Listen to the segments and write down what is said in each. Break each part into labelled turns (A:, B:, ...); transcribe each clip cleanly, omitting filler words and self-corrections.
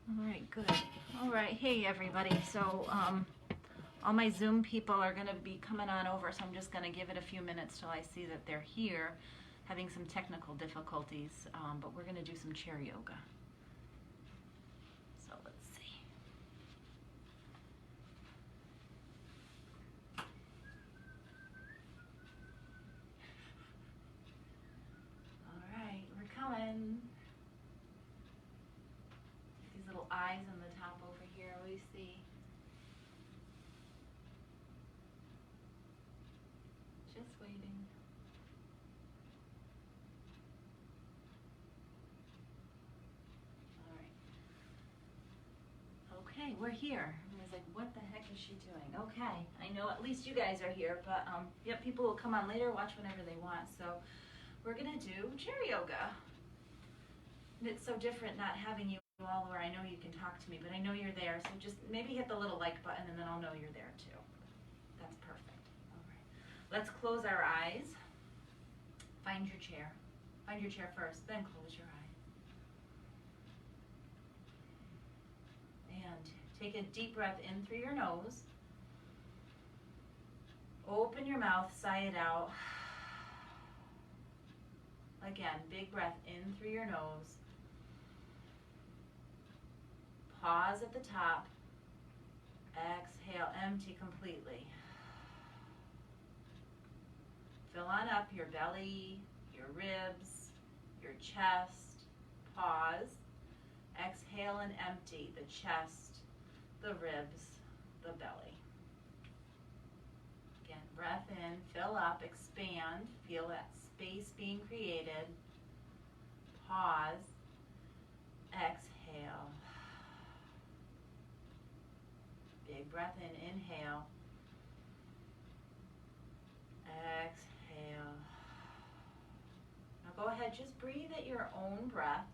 A: All right, good. All right, hey everybody. So all my Zoom people are going to be coming on over, so I'm just going to give it a few minutes till I see that they're here, having some technical difficulties, but we're going to do some chair yoga. So let's see. All right, we're coming. These little eyes on the top over here, we see. Just waiting. All right. Okay, we're here. I was like, what the heck is she doing? Okay, I know at least you guys are here, but yep, people will come on later, watch whenever they want. So we're gonna do chair yoga. And it's so different not having you all where I know you can talk to me, but I know you're there. So just maybe hit the little like button and then I'll know you're there too. That's perfect. All right. Let's close our eyes. Find your chair. Find your chair first, then close your eye. And take a deep breath in through your nose. Open your mouth, sigh it out. Again, big breath in through your nose. Pause at the top. Exhale, empty completely. Fill on up your belly, your ribs, your chest. Pause. Exhale and empty the chest, the ribs, the belly. Again, breath in, fill up, expand. Feel that space being created. Pause. Exhale. Big breath in, inhale. Exhale. Now go ahead, just breathe at your own breath.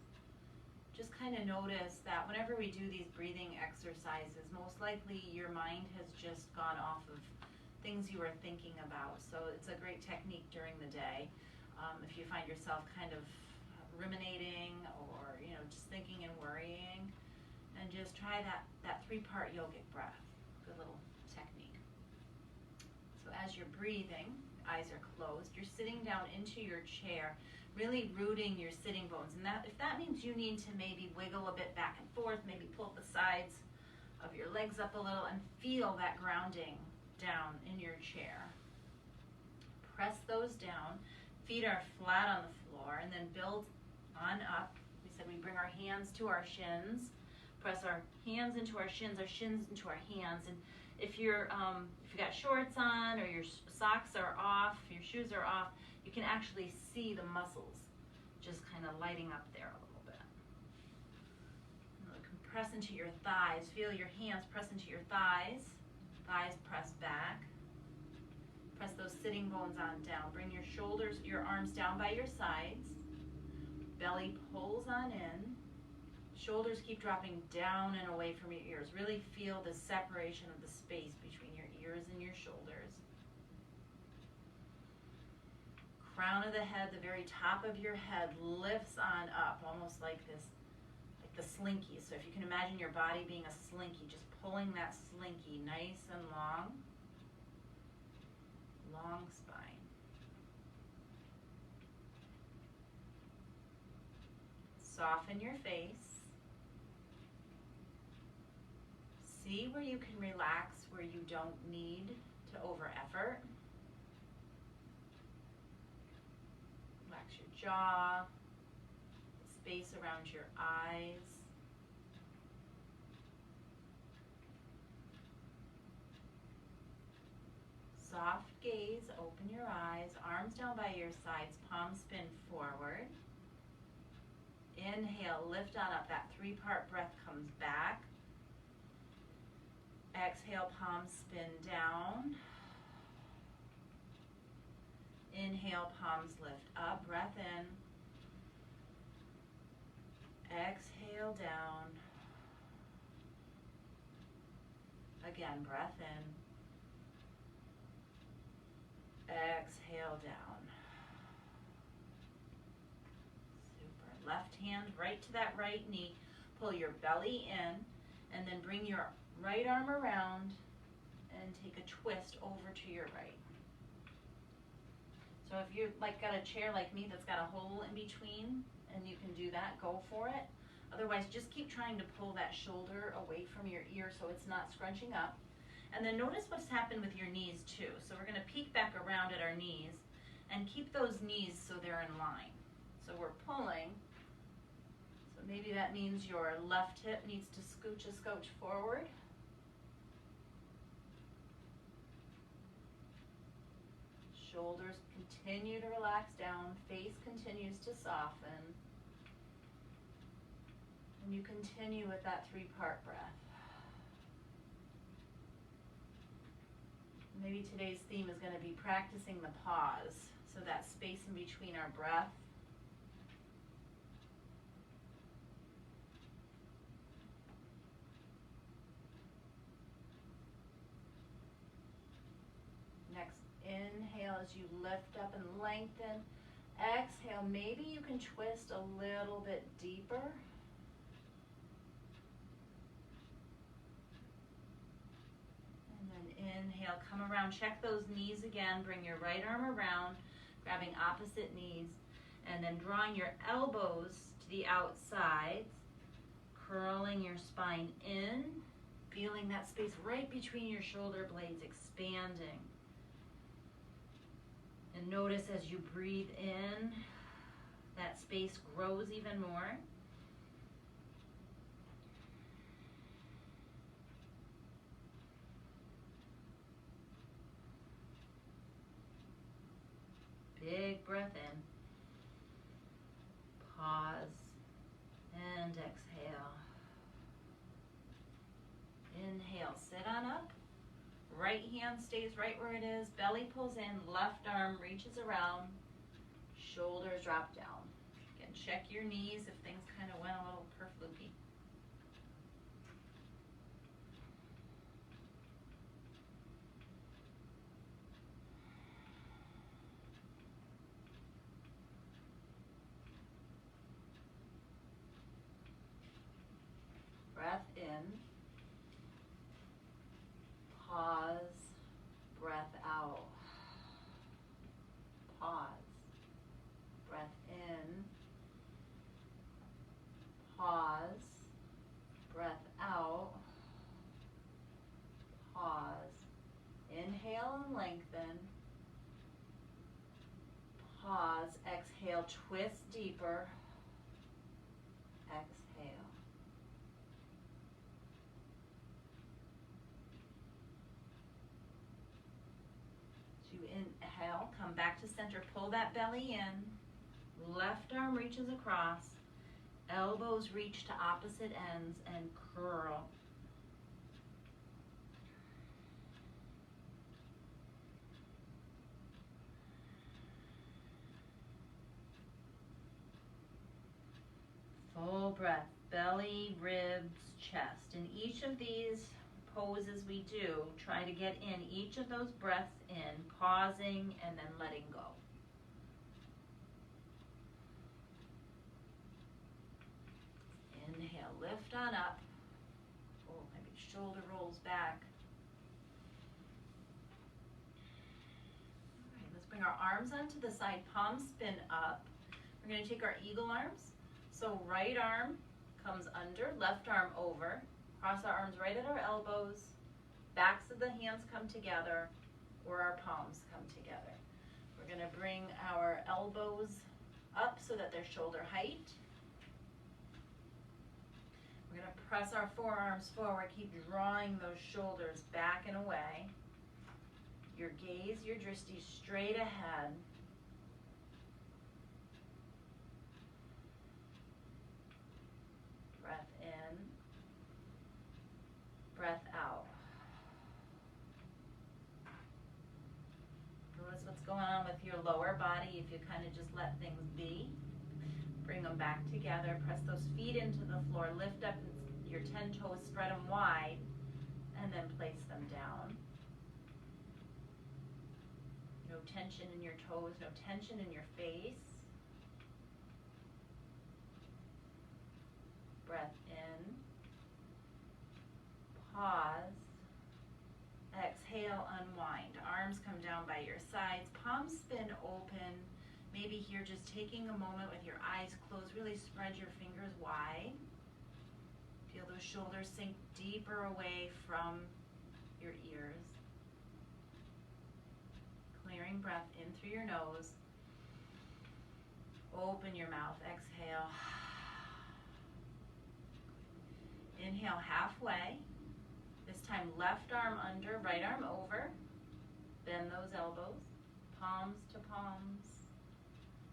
A: Just kind of notice that whenever we do these breathing exercises, most likely your mind has just gone off of things you were thinking about. So it's a great technique during the day. If you find yourself kind of ruminating or just thinking and worrying, and just try that 3-part yogic breath. Good little technique. So as you're breathing, eyes are closed, you're sitting down into your chair, really rooting your sitting bones. And if that means you need to maybe wiggle a bit back and forth, maybe pull the sides of your legs up a little and feel that grounding down in your chair. Press those down. Feet are flat on the floor, and then build on up. We said we bring our hands to our shins. Press our hands into our shins into our hands. And if you got shorts on or your socks are off, your shoes are off, you can actually see the muscles just kind of lighting up there a little bit. Press into your thighs. Feel your hands press into your thighs. Thighs press back. Press those sitting bones on down. Bring your shoulders, your arms down by your sides. Belly pulls on in. Shoulders keep dropping down and away from your ears. Really feel the separation of the space between your ears and your shoulders. Crown of the head, the very top of your head lifts on up, almost like this, like the slinky. So if you can imagine your body being a slinky, just pulling that slinky nice and long. Long spine. Soften your face. See where you can relax, where you don't need to over effort. Relax your jaw, space around your eyes. Soft gaze, open your eyes, arms down by your sides, palms spin forward. Inhale, lift on up, that 3-part breath comes back. Exhale, palms spin down. Inhale, palms lift up, breath in. Exhale, down. Again, breath in. Exhale, down. Super. Left hand right to that right knee. pull your belly in, and then bring your right arm around and take a twist over to your right. So if you're like got a chair like me that's got a hole in between, and you can do that, go for it. Otherwise, just keep trying to pull that shoulder away from your ear so it's not scrunching up. And then notice what's happened with your knees too. So we're gonna peek back around at our knees and keep those knees so they're in line. So we're pulling. So maybe that means your left hip needs to scooch a scotch forward. Shoulders continue to relax down, face continues to soften. And you continue with that 3-part breath. Maybe today's theme is going to be practicing the pause, so that space in between our breath. Next, inhale as you lift up and lengthen. Exhale, maybe you can twist a little bit deeper. Inhale, come around, check those knees again, bring your right arm around, grabbing opposite knees, and then drawing your elbows to the outsides, curling your spine in, feeling that space right between your shoulder blades expanding. And notice as you breathe in, that space grows even more. Big breath in, pause, and exhale. Inhale, sit on up. Right hand stays right where it is, belly pulls in, left arm reaches around, shoulders drop down. Again, check your knees if things kind of went a little kerflooky. Breath in, pause, breath out. Pause, breath in, pause, breath out, pause. Inhale and lengthen. Pause, exhale, twist deeper. Exhale. Inhale, come back to center, pull that belly in, left arm reaches across, elbows reach to opposite ends and curl. Full breath, belly, ribs, chest. In each of these poses we do, try to get in each of those breaths in, pausing and then letting go. Inhale, lift on up. Oh, maybe shoulder rolls back. All right, let's bring our arms onto the side, palms spin up. We're going to take our eagle arms. So right arm comes under, left arm over. Cross our arms right at our elbows, backs of the hands come together, or our palms come together. We're going to bring our elbows up so that they're shoulder height. We're going to press our forearms forward, keep drawing those shoulders back and away. Your gaze, your drishti straight ahead. Breath in. Breath out. Notice what's going on with your lower body if you kind of just let things be. Bring them back together. Press those feet into the floor. Lift up your 10 toes, spread them wide, and then place them down. No tension in your toes, no tension in your face. Breath in. pause, exhale, unwind. Arms come down by your sides, palms spin open. Maybe here just taking a moment with your eyes closed, really spread your fingers wide. Feel those shoulders sink deeper away from your ears. Clearing breath in through your nose. Open your mouth, exhale. Inhale halfway. This time left arm under, right arm over. Bend those elbows, palms to palms,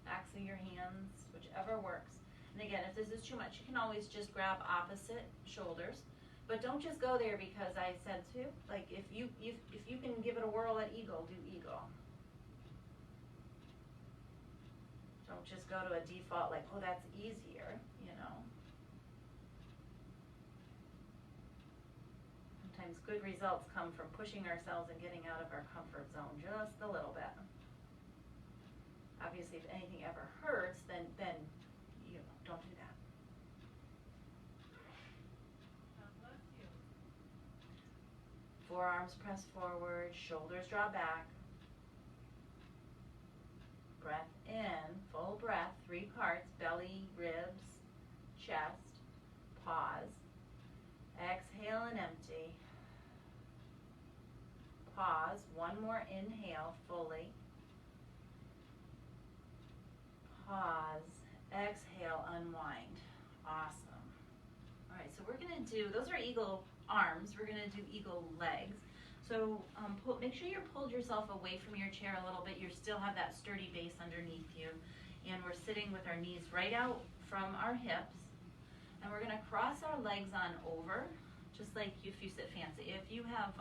A: backs of your hands, whichever works. And again, if this is too much, you can always just grab opposite shoulders. But don't just go there because I said to. Like if you can give it a whirl at eagle, do eagle. Don't just go to a default like, oh, that's easier, you know. Sometimes good results come from pushing ourselves and getting out of our comfort zone just a little bit. Obviously, if anything ever hurts, then you know, don't do that.
B: God bless you.
A: Forearms press forward, shoulders draw back. Breath in, full breath, 3 parts, belly, ribs, chest. Pause. Exhale and empty. Pause, one more inhale fully. Pause, exhale, unwind. Awesome. All right, so we're gonna do, those are eagle arms, we're gonna do eagle legs. So make sure you pulled yourself away from your chair a little bit. You still have that sturdy base underneath you. And we're sitting with our knees right out from our hips. And we're gonna cross our legs on over, just like if you sit fancy. If you have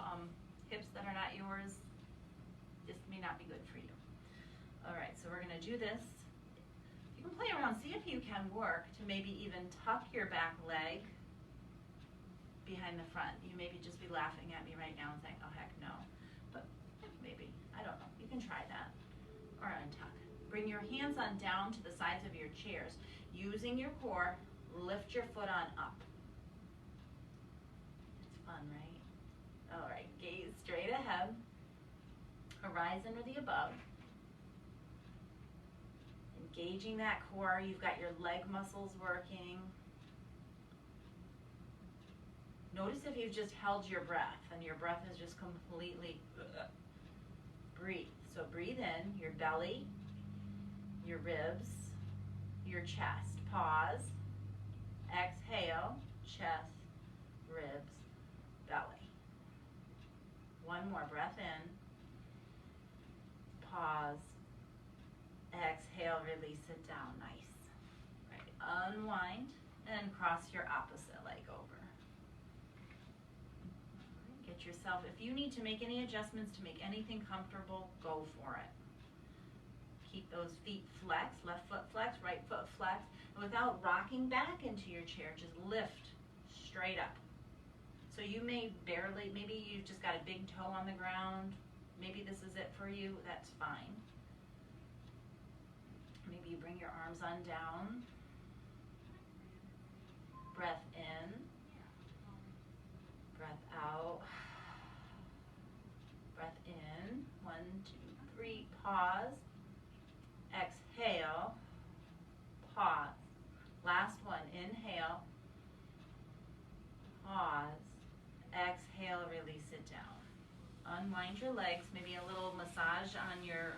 A: hips that are not yours, this may not be good for you. All right, so we're gonna do this. You can play around, see if you can work to maybe even tuck your back leg behind the front. You maybe just be laughing at me right now and saying, oh heck no. But maybe, I don't know, you can try that. Or untuck. Bring your hands on down to the sides of your chairs. Using your core, lift your foot on up. It's fun, right? All right, gaze straight ahead. Horizon or the above. Engaging that core, you've got your leg muscles working. Notice if you've just held your breath and your breath is just completely breathe. So breathe in your belly, your ribs, your chest. Pause. Exhale, chest, ribs, belly. One more breath in. Pause. Exhale, release it down. Nice. Right. Unwind and cross your opposite leg over. Get yourself, if you need to make any adjustments to make anything comfortable, go for it. Keep those feet flexed, left foot flexed, right foot flexed, and without rocking back into your chair, just lift straight up. So you may barely, maybe you've just got a big toe on the ground, maybe this is it for you, that's fine. Maybe you bring your arms on down. Breath in. Breath out. Breath in. 1, 2, 3. Pause. Exhale. Pause. Last one. Inhale. Pause. Exhale. Release it down. Unwind your legs. Maybe a little massage on your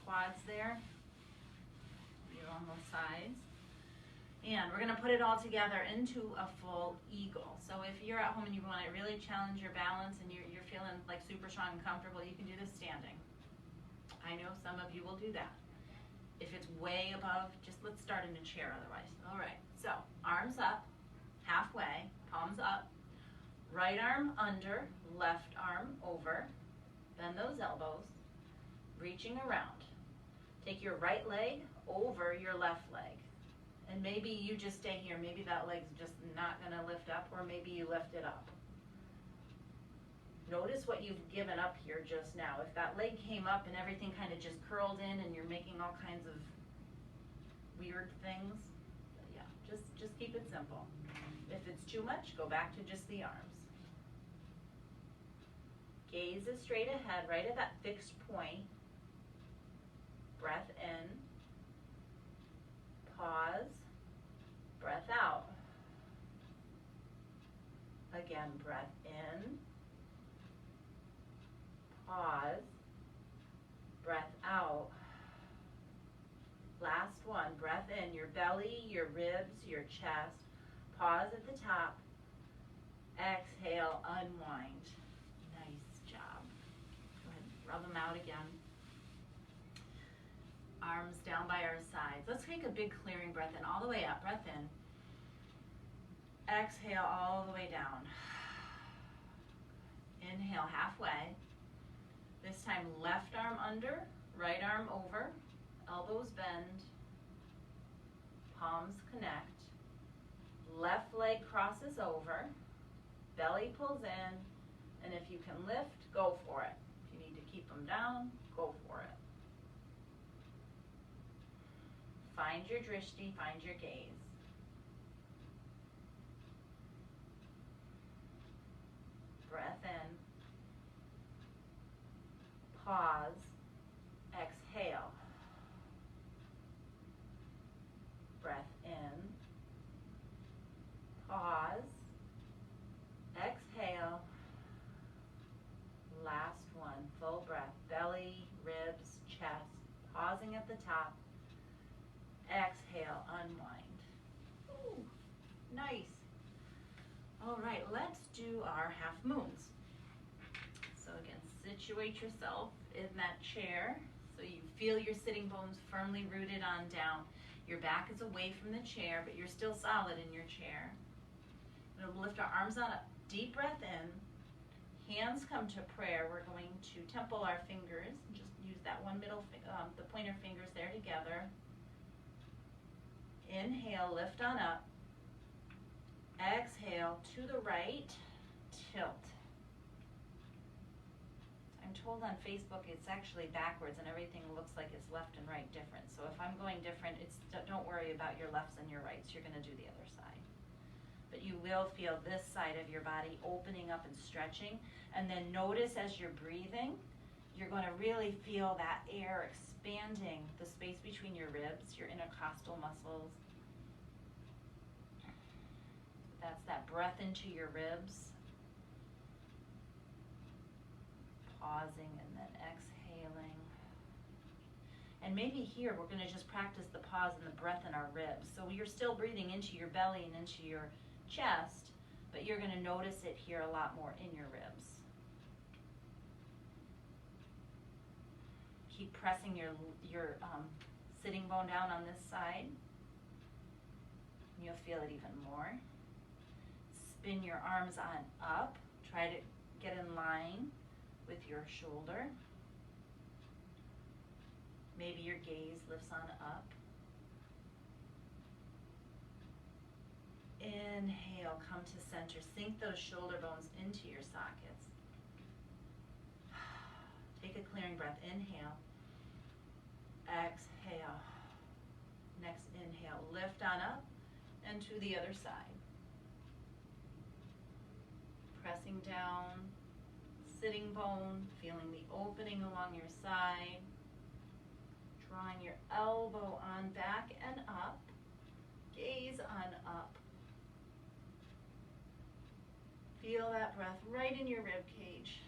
A: quads there. On both sides. And we're going to put it all together into a full eagle. So if you're at home and you want to really challenge your balance and you're feeling like super strong and comfortable, you can do this standing. I know some of you will do that. If it's way above, just let's start in a chair otherwise. All right, so arms up, halfway, palms up, right arm under, left arm over, bend those elbows, reaching around. Take your right leg over your left leg. And maybe you just stay here. Maybe that leg's just not going to lift up, or maybe you lift it up. Notice what you've given up here just now. If that leg came up and everything kind of just curled in and you're making all kinds of weird things, yeah, just keep it simple. If it's too much, go back to just the arms. Gaze is straight ahead, right at that fixed point. Breath in. Pause. Breath out. Again, breath in. Pause. Breath out. Last one, breath in, your belly, your ribs, your chest. Pause at the top. Exhale, unwind. Nice job. Go ahead and rub them out again. Arms down by our sides. Let's take a big clearing breath in, all the way up. Breath in. Exhale all the way down. Inhale halfway. This time left arm under, right arm over. Elbows bend, palms connect, left leg crosses over, belly pulls in, and if you can lift, go for it. If you need to keep them down, go for it. Find your drishti, find your gaze. Breath in, pause, exhale. Breath in, pause, exhale. Last one, full breath, belly, ribs, chest, pausing at the top. Exhale, unwind. Ooh, nice. All right, let's do our half moons. So again, situate yourself in that chair so you feel your sitting bones firmly rooted on down. Your back is away from the chair, but you're still solid in your chair. We'll lift our arms on up. Deep breath in. Hands come to prayer. We're going to temple our fingers. Just use that one middle, the pointer fingers there together. Inhale, lift on up. Exhale, to the right, tilt. I'm told on Facebook it's actually backwards and everything looks like it's left and right different. So if I'm going different, don't worry about your lefts and your rights. You're going to do the other side. But you will feel this side of your body opening up and stretching. And then notice as you're breathing, you're going to really feel that air expanding the space between your ribs, your intercostal muscles. That's that breath into your ribs. Pausing and then exhaling. And maybe here we're going to just practice the pause and the breath in our ribs. So you're still breathing into your belly and into your chest, but you're going to notice it here a lot more in your ribs. Keep pressing your sitting bone down on this side. You'll feel it even more. Spin your arms on up. Try to get in line with your shoulder. Maybe your gaze lifts on up. Inhale, come to center. Sink those shoulder bones into your sockets. Take a clearing breath. Inhale. Exhale. Next inhale. Lift on up and to the other side. Pressing down. Sitting bone, feeling the opening along your side. Drawing your elbow on back and up. Gaze on up. Feel that breath right in your rib cage.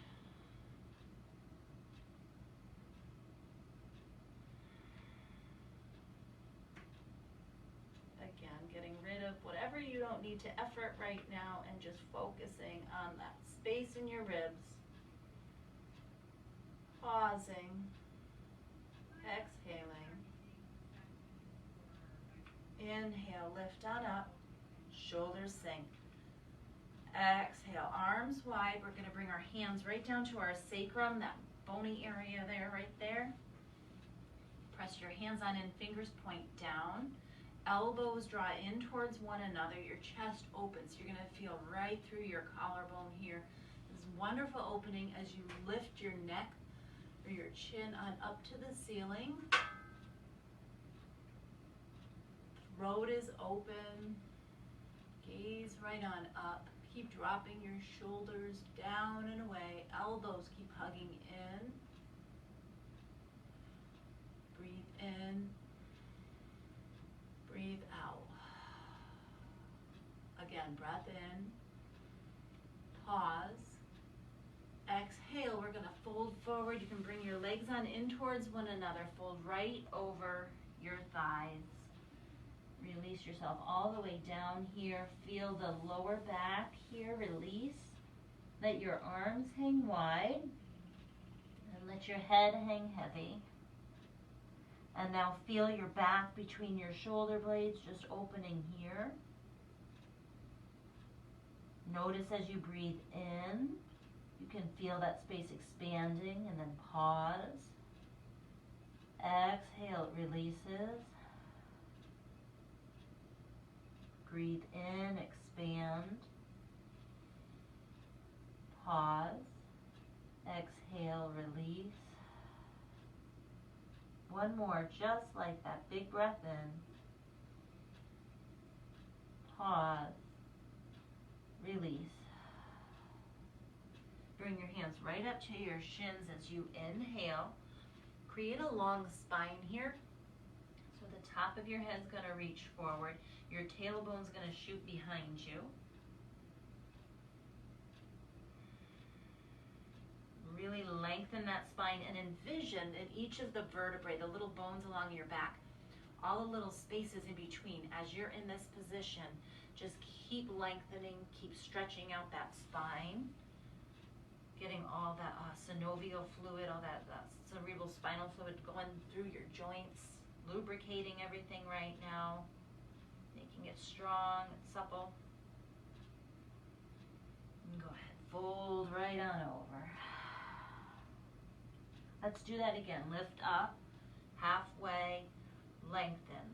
A: Again, getting rid of whatever you don't need to effort right now and just focusing on that space in your ribs. Pausing, exhaling. Inhale, lift on up, shoulders sink. Exhale, arms wide. We're going to bring our hands right down to our sacrum, that bony area there, right there. Press your hands on in, fingers point down. Elbows draw in towards one another. Your chest opens. You're going to feel right through your collarbone here. This wonderful opening as you lift your neck or your chin on up to the ceiling. Throat is open. Gaze right on up. Keep dropping your shoulders down and away. Elbows keep hugging in. Breathe in. Breathe out. Again, breath in. Pause. Exhale, we're going to fold forward. You can bring your legs on in towards one another. Fold right over your thighs. Release yourself all the way down here. Feel the lower back here. Release. Let your arms hang wide. And let your head hang heavy. And now feel your back between your shoulder blades just opening here. Notice as you breathe in, you can feel that space expanding, and then pause. Exhale, it releases. Breathe in, expand. Pause. Exhale, release. One more, just like that. Big breath in. Pause. Release. Bring your hands right up to your shins as you inhale. Create a long spine here. So the top of your head's going to reach forward. Your tailbone's going to shoot behind you. Really lengthen that spine and envision in each of the vertebrae, the little bones along your back, all the little spaces in between. As you're in this position, just keep lengthening, keep stretching out that spine. Getting all that synovial fluid, all that cerebral spinal fluid going through your joints, lubricating everything right now, making it strong and supple. And go ahead, fold right on over. Let's do that again. Lift up, halfway, lengthen.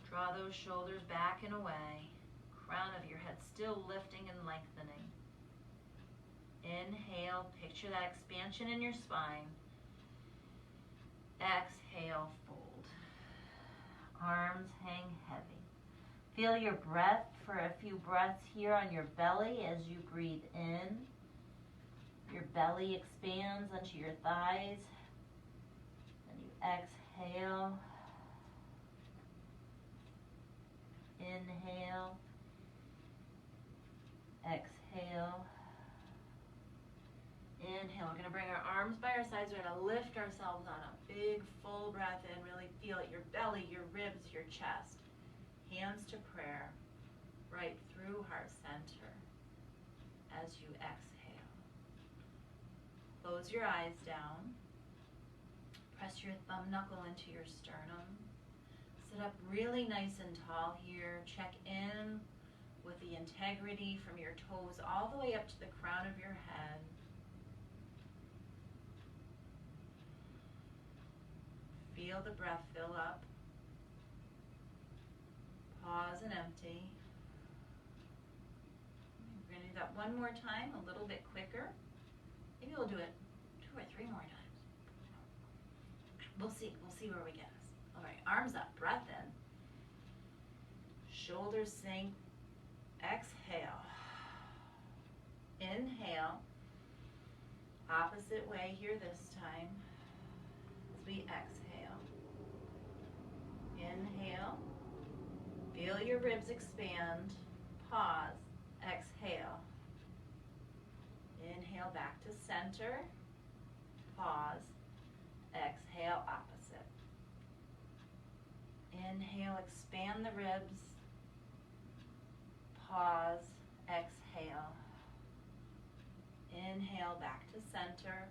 A: Draw those shoulders back and away. Crown of your head still lifting and lengthening. Inhale, picture that expansion in your spine. Exhale, fold. Arms hang heavy. Feel your breath for a few breaths here on your belly as you breathe in. Your belly expands onto your thighs. And you exhale. Inhale. Exhale. Inhale. We're going to bring our arms by our sides. We're going to lift ourselves on a big full breath in. Really feel it. Your belly, your ribs, your chest. Hands to prayer. Right through heart center. As you exhale. Close your eyes down. Press your thumb knuckle into your sternum. Sit up really nice and tall here. Check in with the integrity from your toes all the way up to the crown of your head. Feel the breath fill up. Pause and empty. We're going to do that one more time, a little bit quicker. Maybe we'll do it 2 or 3 more times. We'll see where we get us. All right, arms up, breath in. Shoulders sink. Exhale. Inhale. Opposite way here this time. As we exhale. Inhale. Feel your ribs expand. Pause. Exhale. Inhale back to center. Pause. Exhale opposite. Inhale, expand the ribs. Pause. Exhale. Inhale back to center.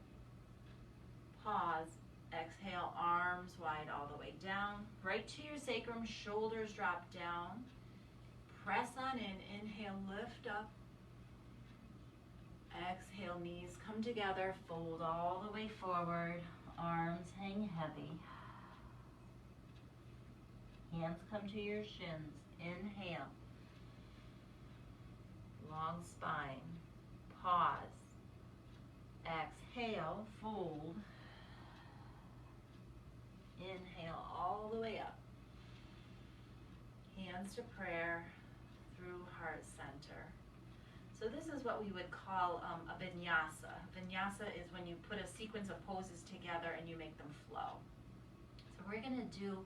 A: Pause. Exhale, arms wide all the way down. Right to your sacrum, shoulders drop down. Press on in. Inhale, lift up. Exhale, knees come together. Fold all the way forward. Arms hang heavy. Hands come to your shins. Inhale. Long spine. Pause. Exhale, fold. Inhale all the way up. Hands to prayer. through heart center. So this is what we would call a vinyasa. Vinyasa is when you put a sequence of poses together and you make them flow. So we're going to do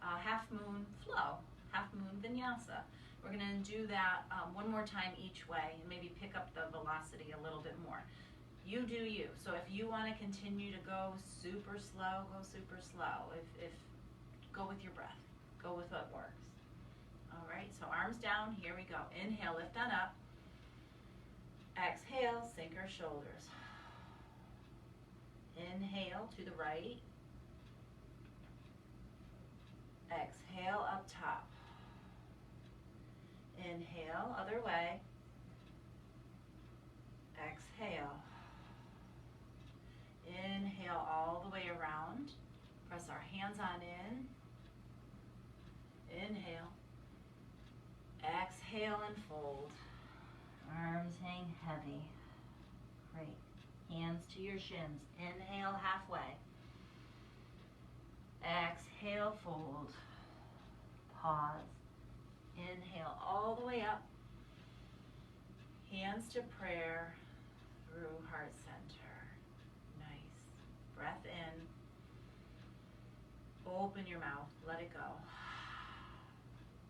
A: half moon flow, half moon vinyasa. We're going to do that one more time each way and maybe pick up the velocity a little bit more. You do you. So if you want to continue to go super slow, go super slow. If go with your breath. Go with what works. All right, so arms down. Here we go. Inhale, lift on up. Exhale, sink our shoulders. Inhale to the right. Exhale, up top. Inhale, other way. Exhale. Inhale all the way around. Press our hands on in. Inhale. Exhale and fold. Arms hang heavy. Great. Hands to your shins. Inhale halfway. Exhale, fold. Pause. Inhale all the way up. Hands to prayer through heart center. Nice. Breath in. Open your mouth. Let it go.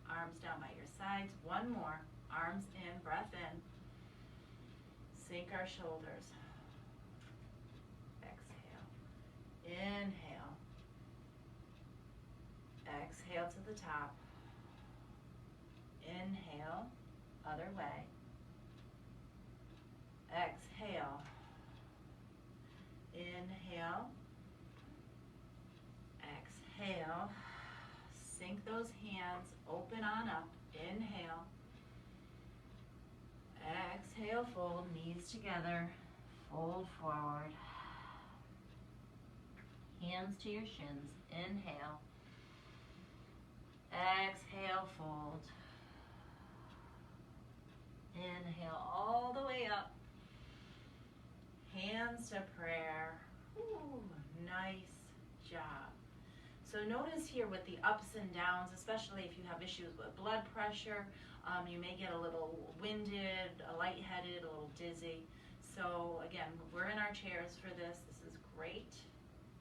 A: Arms down by your sides. One more. Arms in. Breath in. Sink our shoulders. Exhale. Inhale. Exhale to the top. Inhale. Other way. Exhale. Inhale. Exhale. Sink those hands. Open on up. Inhale. Exhale, fold, knees together. Fold forward. Hands to your shins. Inhale. Exhale, fold. Inhale all the way up. Hands to prayer. Ooh, nice job. So notice here with the ups and downs, especially if you have issues with blood pressure, you may get a little winded, lightheaded, a little dizzy. So again, we're in our chairs for this. This is great.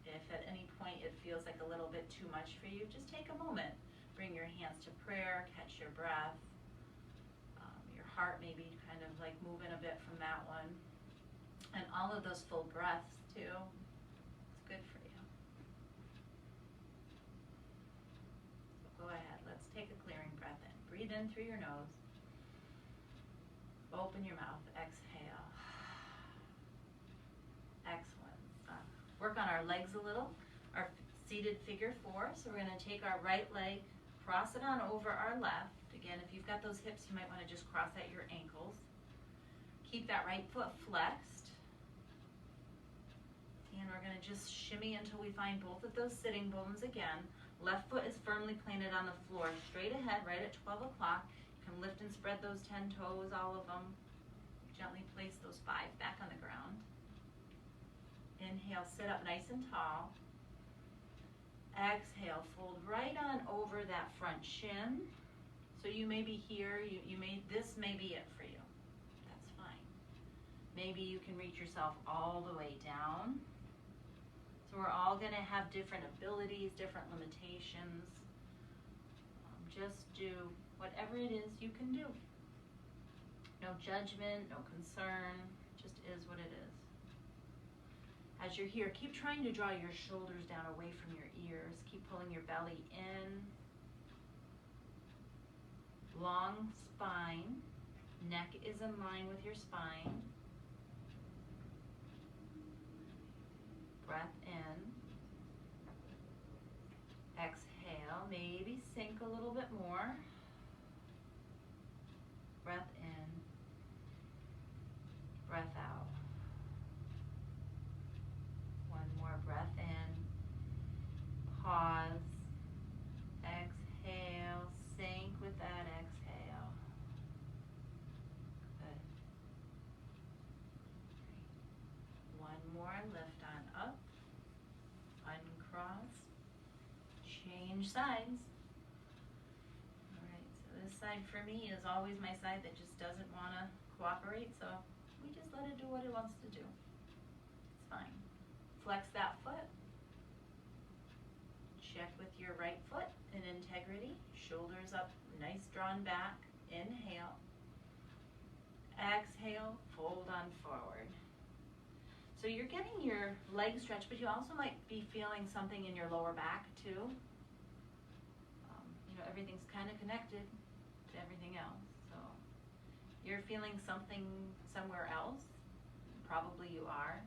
A: If at any point it feels like a little bit too much for you, just take a moment. Bring your hands to prayer, catch your breath. Your heart may be kind of like moving a bit from that one. And all of those full breaths too. It's good for you. So go ahead, let's take a clearing breath in. Breathe in through your nose. Open your mouth, exhale. Excellent. Work on our legs a little, our seated figure four. So we're gonna take our right leg, cross it on over our left. Again, if you've got those hips, you might wanna just cross at your ankles. Keep that right foot flexed. And we're gonna just shimmy until we find both of those sitting bones again. Left foot is firmly planted on the floor, straight ahead, right at 12 o'clock. You can lift and spread those 10 toes, all of them. Gently place those 5 back on the ground. Inhale, sit up nice and tall. Exhale, fold right on over that front shin. So you may be here, this may be it for you. That's fine. Maybe you can reach yourself all the way down. So we're all gonna have different abilities, different limitations. Just do whatever it is you can do. No judgment, no concern, just is what it is. As you're here, keep trying to draw your shoulders down away from your ears. Keep pulling your belly in. Long spine. Neck is in line with your spine. Breath in. Exhale. Maybe sink a little bit more. Breath in. Breath out. One more breath in. Pause. Exhale. Sink with that exhale. Good. One more. Lift on up. Uncross. Change sides. All right, so this side for me is always my side that just doesn't want to cooperate, so we just let it do what it wants to do. It's fine. Flex that foot. Check with your right foot in integrity. Shoulders up, nice drawn back. Inhale. Exhale, fold on forward. So you're getting your leg stretch, but you also might be feeling something in your lower back too. You know, everything's kind of connected to everything else. So you're feeling something somewhere else. Probably you are.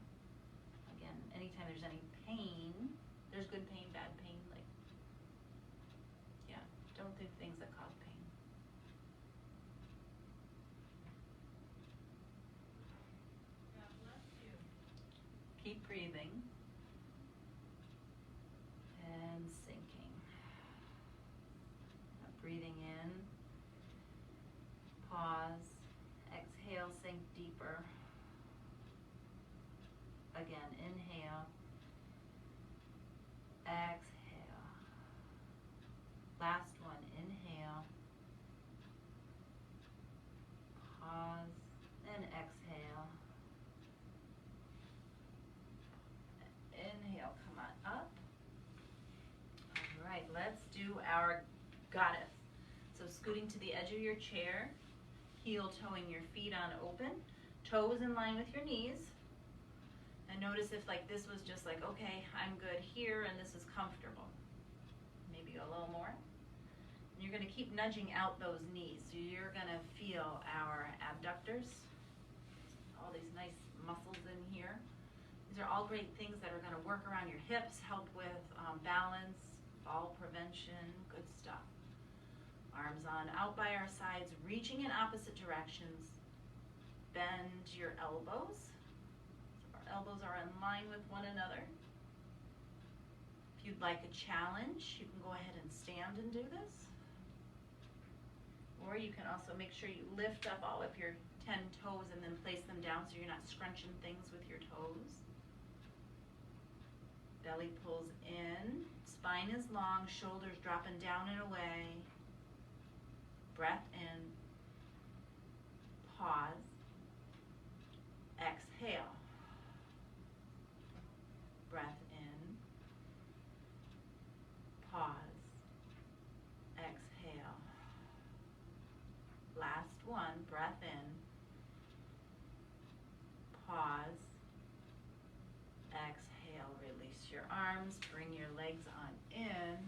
A: Again, anytime there's any pain, there's good pain, bad pain. Like, yeah, don't do things that cause pain.
B: God bless you.
A: Keep breathing and sinking. Breathing in, pause, exhale, sink deeper. Again, inhale, exhale. Last one, inhale, pause, and exhale. Inhale, come on up. All right, let's do our goddess. So scooting to the edge of your chair, heel toeing your feet on open, toes in line with your knees. And notice if like this was just like, okay, I'm good here and this is comfortable. Maybe a little more. And you're gonna keep nudging out those knees. So you're gonna feel our abductors, all these nice muscles in here. These are all great things that are gonna work around your hips, help with balance, fall prevention, good stuff. Arms on out by our sides, reaching in opposite directions. Bend your elbows. So our elbows are in line with one another. If you'd like a challenge, you can go ahead and stand and do this. Or you can also make sure you lift up all of your 10 toes and then place them down so you're not scrunching things with your toes. Belly pulls in, spine is long, shoulders dropping down and away. Breath in, pause, exhale. Breath in, pause, exhale. Last one, breath in, pause, exhale. Release your arms, bring your legs on in.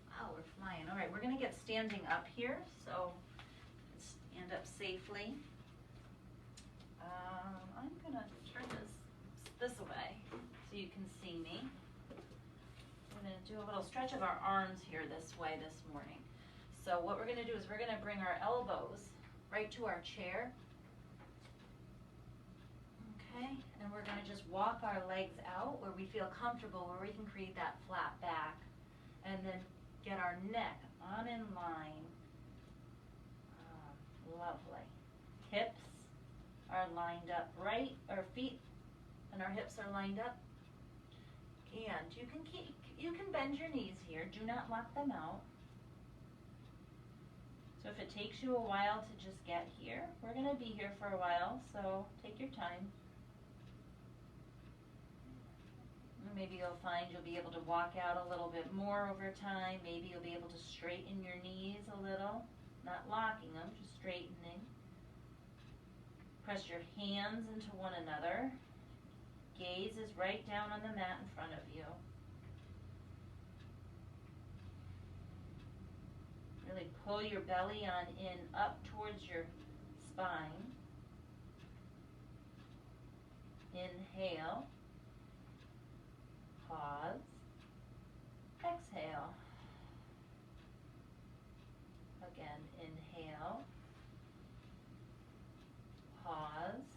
A: Wow, we're flying. All right, we're gonna get standing up here, so stand up safely. I'm gonna turn this away so you can see me. We're gonna do a little stretch of our arms here this way this morning. So what we're gonna do is we're gonna bring our elbows right to our chair. Okay, and we're gonna just walk our legs out where we feel comfortable, where we can create that flat back, and then get our neck on in line. Lovely. Hips are lined up right, our feet and our hips are lined up. And you can bend your knees here, do not lock them out. So if it takes you a while to just get here, we're gonna be here for a while, so take your time. Maybe you'll find you'll be able to walk out a little bit more over time. Maybe you'll be able to straighten your knees a little. Not locking them, just straightening. Press your hands into one another. Gaze is right down on the mat in front of you. Really pull your belly on in up towards your spine. Inhale. Pause. Exhale. Again, inhale. Pause.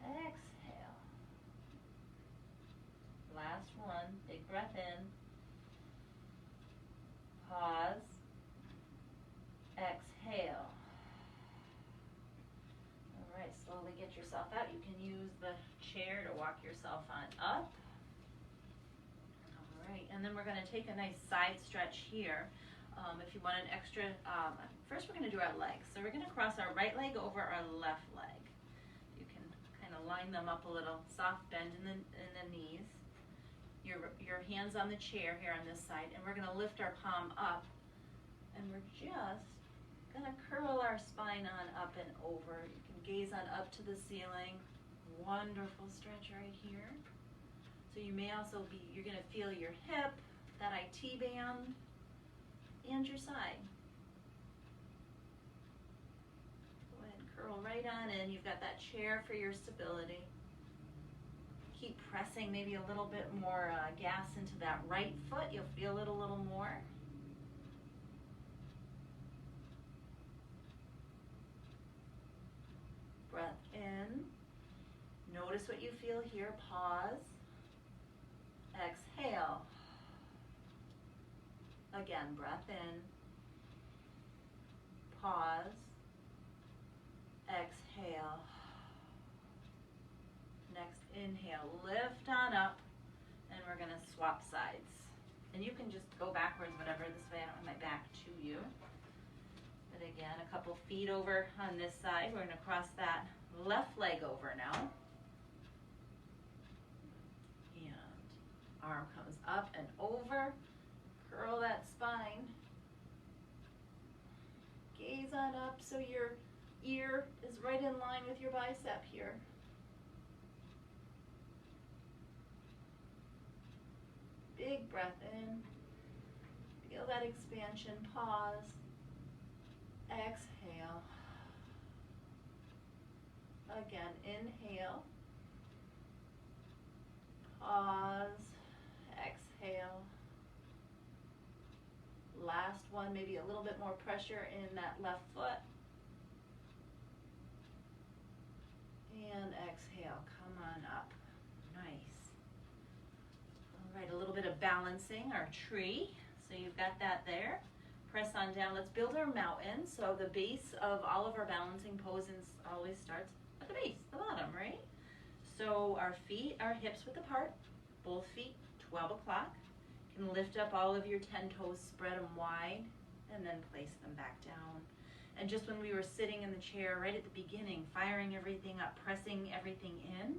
A: Exhale. Last one. Big breath in. Pause. Exhale. All right, slowly get yourself out. You can use the chair to walk yourself on up. All right, and then we're going to take a nice side stretch here. If you want an extra, first we're going to do our legs. So we're going to cross our right leg over our left leg. You can kind of line them up a little, soft bend in the knees. Your hands on the chair here on this side, and we're going to lift our palm up, and we're just going to curl our spine on up and over. You can gaze on up to the ceiling. Wonderful stretch right here. So you may also be, you're going to feel your hip, that IT band, and your side. Go ahead and curl right on in. You've got that chair for your stability. Keep pressing maybe a little bit more gas into that right foot. You'll feel it a little more. Breath in. Notice what you feel here. Pause. Exhale. Again, breath in. Pause. Exhale. Next, inhale. Lift on up, and we're going to swap sides. And you can just go backwards, whatever. This way I don't have my back to you. But again, a couple feet over on this side. We're going to cross that left leg over now. And arm comes up and over. Curl that spine. Gaze on up so your ear is right in line with your bicep here. Big breath in. Feel that expansion. Pause. Exhale. Again, inhale. Pause. Exhale. Last one, maybe a little bit more pressure in that left foot. And exhale, come on up. Nice. All right, a little bit of balancing our tree. So you've got that there. Press on down. Let's build our mountain. So the base of all of our balancing poses always starts at the base, the bottom, right? So our feet, our hips width apart, both feet 12 o'clock. You can lift up all of your 10 toes, spread them wide, and then place them back down. And just when we were sitting in the chair right at the beginning, firing everything up, pressing everything in,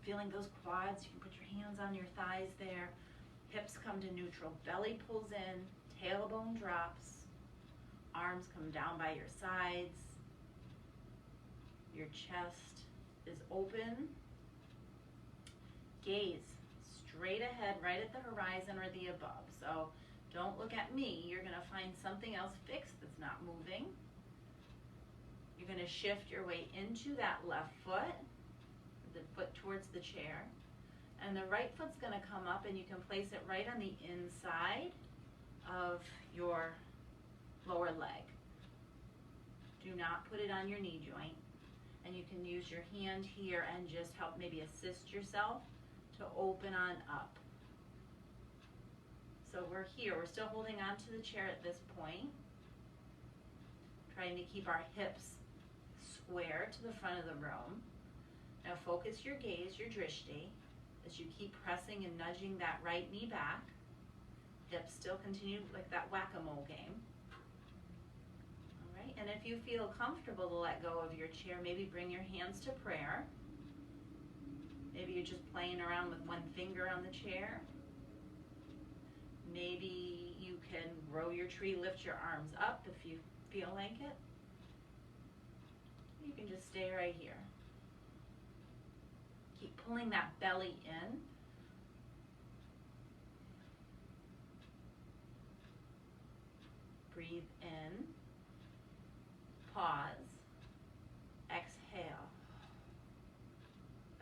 A: feeling those quads, you can put your hands on your thighs there, hips come to neutral, belly pulls in, tailbone drops, arms come down by your sides, your chest is open, gaze straight ahead, right at the horizon or the above. So don't look at me. You're going to find something else fixed that's not moving. You're going to shift your weight into that left foot, the foot towards the chair, and the right foot's going to come up, and you can place it right on the inside of your lower leg. Do not put it on your knee joint, and you can use your hand here and just help maybe assist yourself to open on up. So we're here, we're still holding on to the chair at this point, trying to keep our hips square to the front of the room. Now focus your gaze, your drishti, as you keep pressing and nudging that right knee back. Hips still continue like that whack-a-mole game. All right, and if you feel comfortable to let go of your chair, maybe bring your hands to prayer. Maybe you're just playing around with one finger on the chair. Maybe you can grow your tree, lift your arms up if you feel like it. You can just stay right here. Keep pulling that belly in. Breathe in. Pause. Exhale.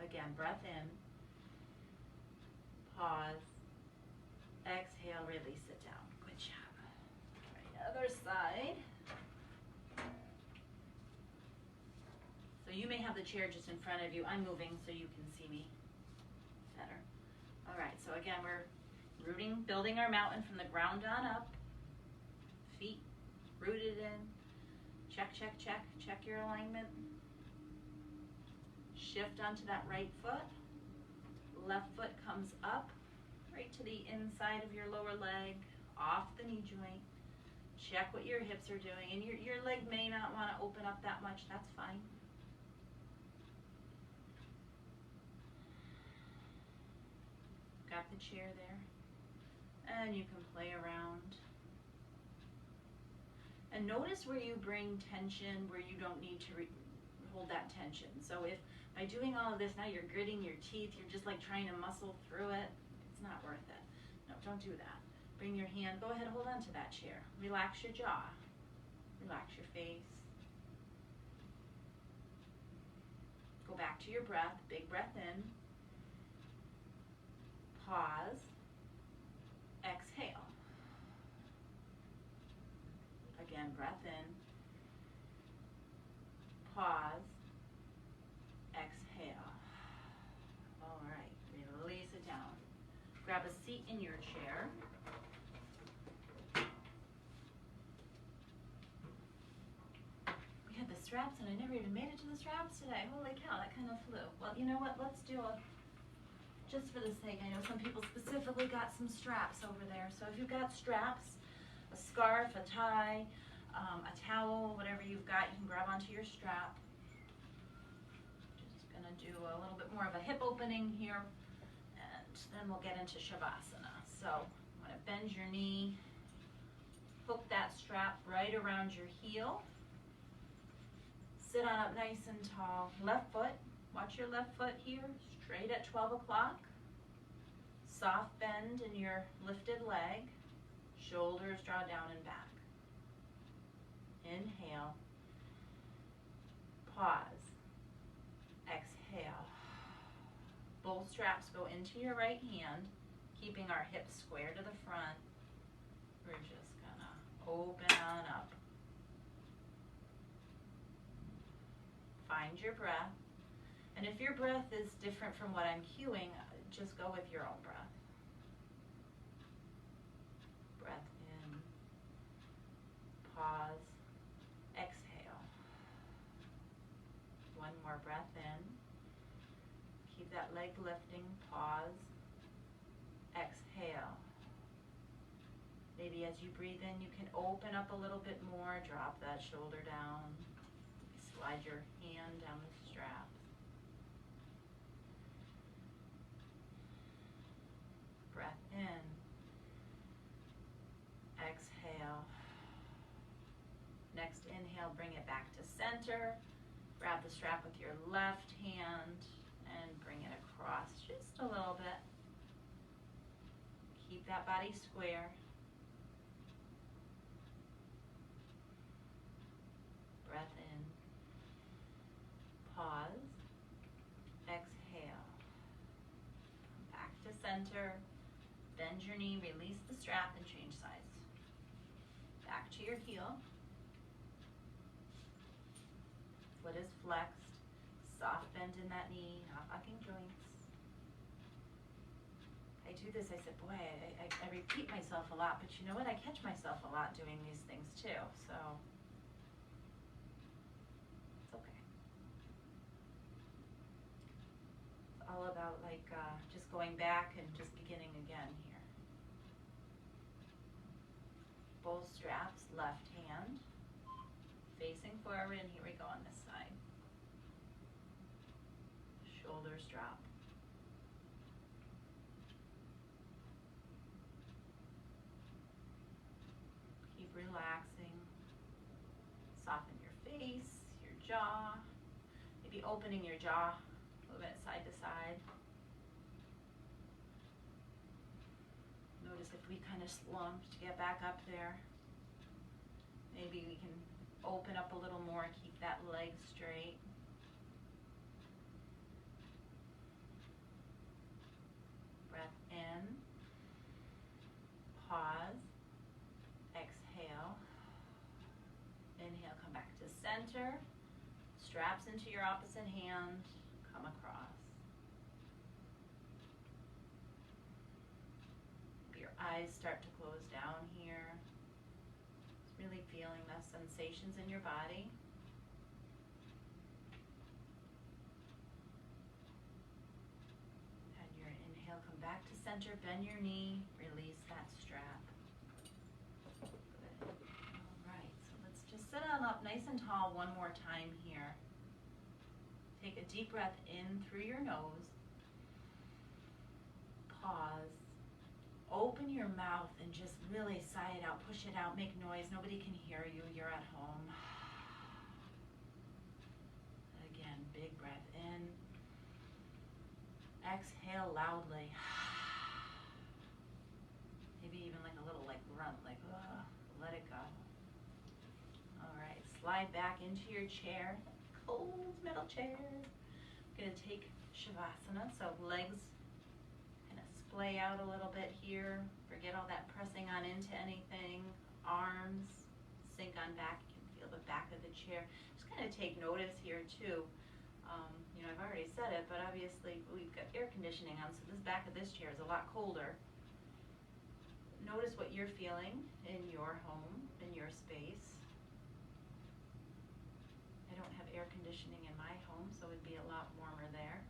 A: Again, breath in. Pause. Exhale, release it down. Good job. All right, other side. So you may have the chair just in front of you. I'm moving so you can see me better. All right, so again, we're building our mountain from the ground on up. Feet rooted in. Check, check, check. Check your alignment. Shift onto that right foot. Left foot comes up, right to the inside of your lower leg, off the knee joint. Check what your hips are doing, and your leg may not want to open up that much, that's fine. Got the chair there, and you can play around. And notice where you bring tension, where you don't need to hold that tension. So if by doing all of this, now you're gritting your teeth, you're just like trying to muscle through it, it's not worth it. No, don't do that. Bring your hand, go ahead, hold on to that chair. Relax your jaw, relax your face. Go back to your breath, big breath in. Pause, exhale. Again, breath in, pause, exhale. All right, release it down. Grab a seat in your chair. We had the straps and I never even made it to the straps today. Holy cow, that kind of flew. Well, you know what, let's do a, just for the sake, I know some people specifically got some straps over there. So if you've got straps, a scarf, a tie, a towel, whatever you've got, you can grab onto your strap. Just gonna do a little bit more of a hip opening here, and then we'll get into Shavasana. So I'm gonna bend your knee, hook that strap right around your heel. Sit on up nice and tall. Left foot, watch your left foot here, straight at 12 o'clock. Soft bend in your lifted leg. Shoulders draw down and back. Inhale. Pause. Exhale. Both straps go into your right hand, keeping our hips square to the front. We're just gonna open on up. Find your breath. And if your breath is different from what I'm cueing, just go with your own breath. Breath in. Pause. Exhale. One more breath in. Keep that leg lifting. Pause. Exhale. Maybe as you breathe in, you can open up a little bit more. Drop that shoulder down. Slide your hand down the strap. Breath in. Exhale. Next inhale, bring it back to center. Grab the strap with your left hand and bring it across just a little bit. Keep that body square. Breath in. Pause. Exhale. Come back to center. Bend your knee, release the strap, and change sides. Back to your heel. Foot is flexed. Soft bend in that knee, not bucking joints. I do this, I said, boy, I repeat myself a lot, but you know what? I catch myself a lot doing these things too, so it's okay. It's all about just going back and just beginning again here. Both straps, left hand, facing forward, and here we go on this side. Shoulders drop. Keep relaxing. Soften your face, your jaw. Maybe opening your jaw, move it side to side. Notice if we kind of slumped to get back up there. Maybe we can open up a little more, keep that leg straight. Breath in. Pause. Exhale. Inhale, come back to center. Straps into your opposite hand. Come across. Your eyes start to close down here. Just really feeling the sensations in your body. And your inhale, come back to center, bend your knee, release that strap. Good. sit on up nice and tall one more time here. Take a deep breath in through your nose. Pause. Open your mouth and just really sigh it out, push it out, make noise. Nobody can hear you. You're at home. Again, big breath in. Exhale loudly. Maybe even like a little grunt, let it go. All right, slide back into your chair, cold metal chair. I'm gonna take Shavasana, so legs kind of splay out a little bit here. Forget all that pressing on into anything. Arms sink on back. You can feel the back of the chair. Just kind of take notice here too. I've already said it, but obviously we've got air conditioning on, so this back of this chair is a lot colder. Notice what you're feeling in your home, in your space. I don't have air conditioning in my home, so it'd be a lot warmer there.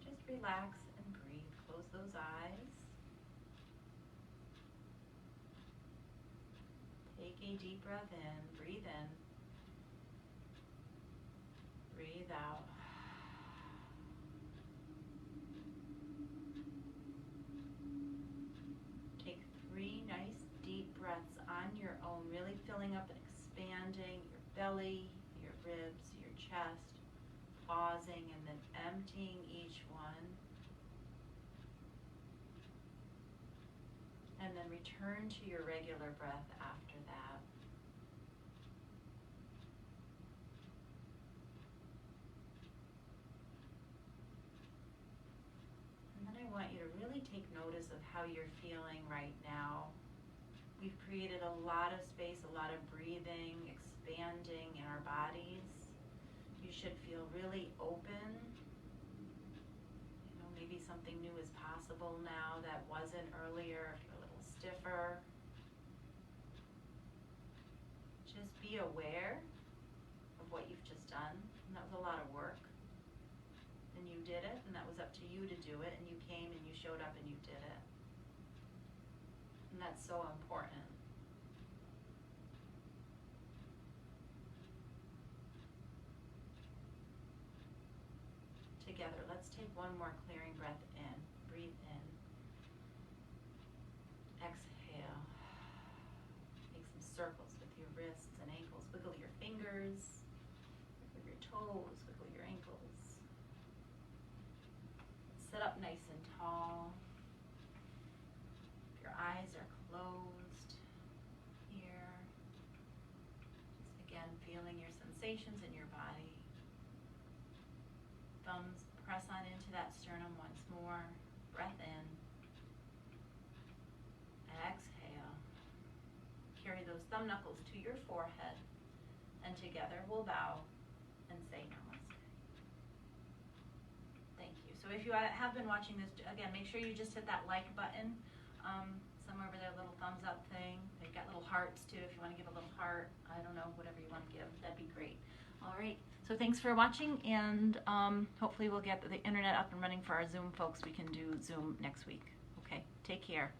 A: Just relax and breathe. Close those eyes. Take a deep breath in, breathe in, breathe out. Take 3 nice deep breaths on your own, really filling up and expanding your belly, your ribs, your chest, pausing and then emptying each one. And then return to your regular breath after that. And then I want you to really take notice of how you're feeling right now. We've created a lot of space, a lot of breathing, expanding in our bodies. You should feel really open. Maybe something new is possible now that wasn't earlier. If you're a little stiffer, just be aware of what you've just done. And that was a lot of work. And you did it, and that was up to you to do it, and you came and you showed up and you did it. And that's so important. Together, let's take one more clearing breath in. Breathe in. Exhale. Make some circles with your wrists and ankles. Wiggle your fingers. Wiggle your toes. Wiggle your ankles. Sit up nice and tall. If your eyes are closed here. Just again, feeling your sensations in your body. Thumbs press on into that sternum once more. Breath in. Exhale. Carry those thumb knuckles to your forehead. And together we'll bow and say namaste. Thank you. So if you have been watching this, again, make sure you just hit that like button. Somewhere over there, little thumbs up thing. They've got little hearts too if you want to give a little heart. I don't know, whatever you want to give. That'd be great. All right. So thanks for watching, and hopefully we'll get the internet up and running for our Zoom folks. We can do Zoom next week. Okay, take care.